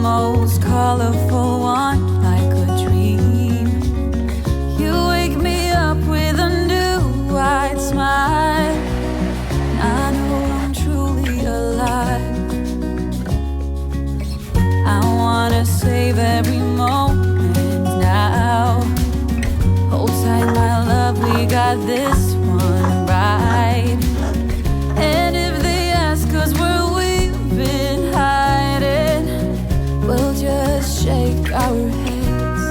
most colorful one, like a dream. You wake me up with a new white smile, and I know I'm truly alive. I wanna save every moment now. Hold tight, my love, we got this one right. And if they ask us where we've been hiding, we'll just shake our heads.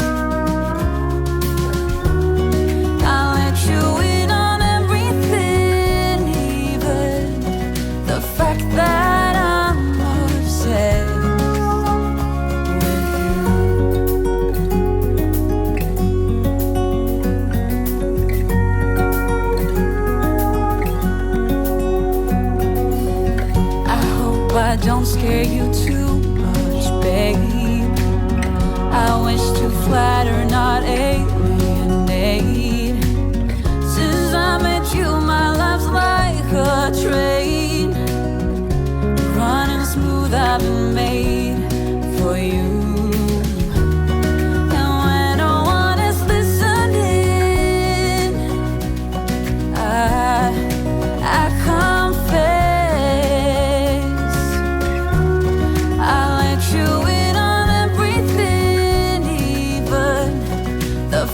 I'll let you in on everything, even the fact that I'm obsessed. I don't scare you too much, babe. I wish to flatter, not alienate. Since I met you, my life's like a train, running smooth, I've been made for you. And when no one is listening, I confess. The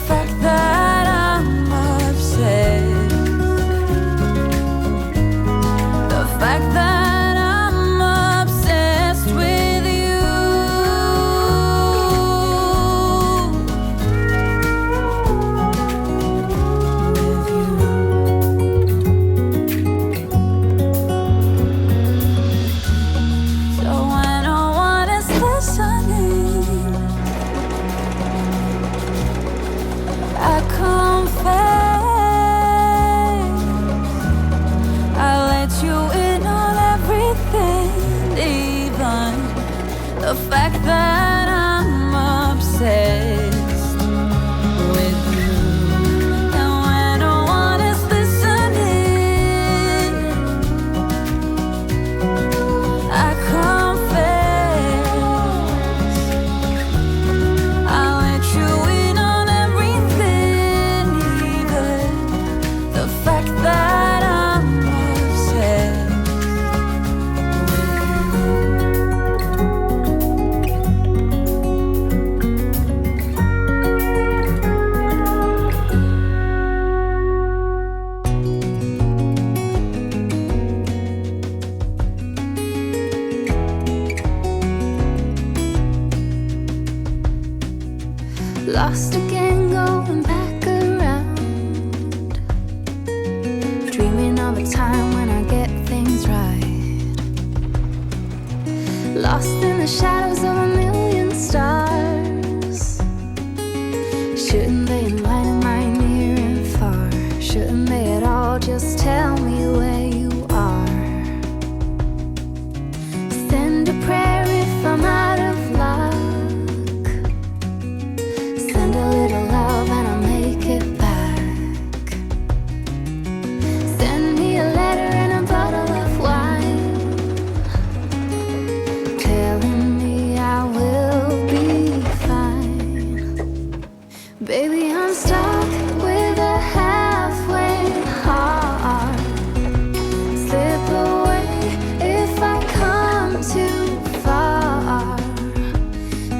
fact that I'm obsessed with you. And when no one is listening, I confess. I'll let you in on everything, even the fact that I'm obsessed. Lost again, going back around, dreaming of a time when I get things right. Lost in the shadows of a million stars. Shouldn't they enlighten my near and far? Shouldn't they at all just tell me where you are? Send a prayer if I'm out of luck. Send a little love and I'll make it back. Send me a letter and a bottle of wine, telling me I will be fine. Baby, I'm stuck with a halfway heart. Slip away if I come too far.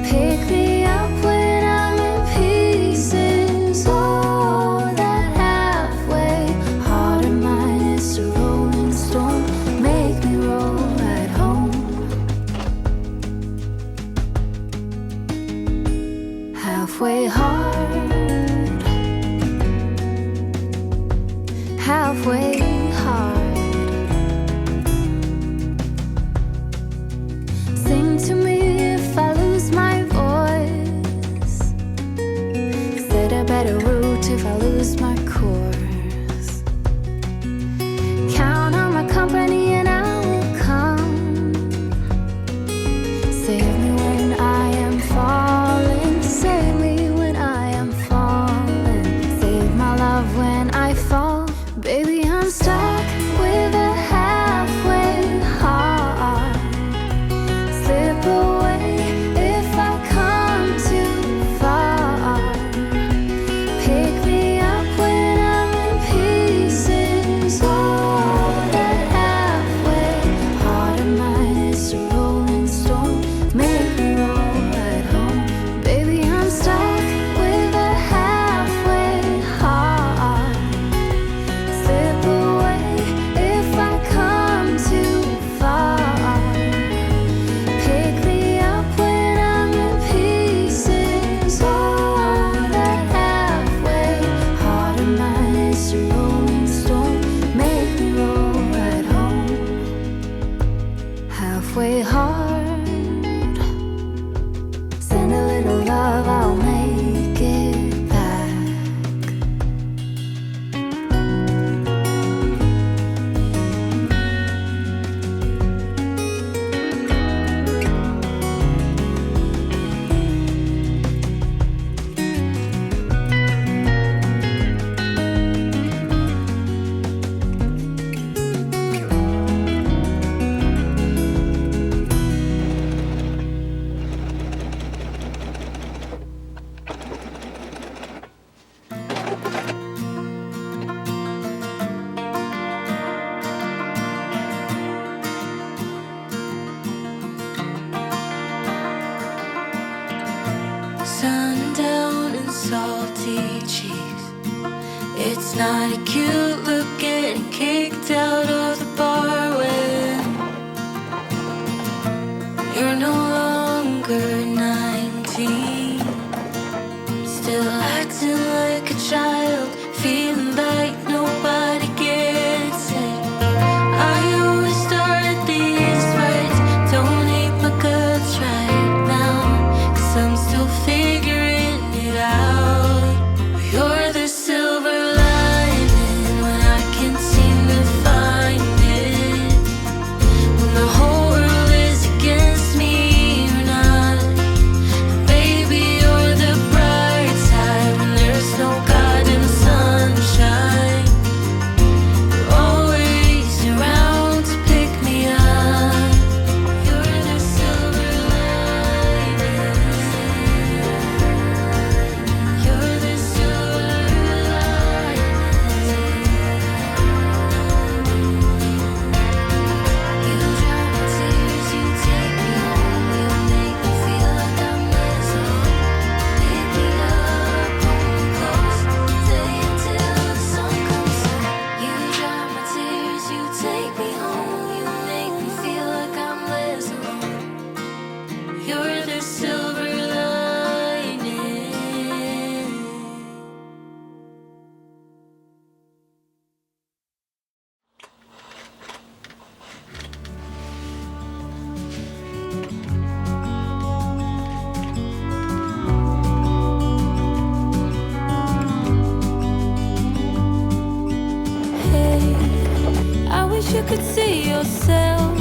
Pick me up when I'm in pieces. Oh, that halfway heart of mine is a rolling stone. Make me roll right home. Halfway hard, halfway hard. Sing to me if I lose my voice. Set a better route if I lose my course. Count on my company and I will come. Save me when I am falling. Save me when I am falling. Save my love when I fall. Baby, I'm stuck sundown and salty cheeks. It's not a cute look getting kicked out of the bar when you're no longer 19. Still acting like a child, feeling like nobody gets it. I always start these fights, don't hate my guts right now, 'cause I'm still figuring it out. You're the silver lining when I can't seem to find it. When the whole world is against me, you're not. And baby, you're the bright side when there's no God in the sunshine. You're always around to pick me up. You're the silver lining. You're the silver lining. You dry my tears, you take me home, you make me feel like I'm missing. Pick me up, pull me close, stay until the sun comes up. You dry my tears, you take me home, you make me feel like I'm less alone. You're the silver lining. Hey, I wish you could see yourself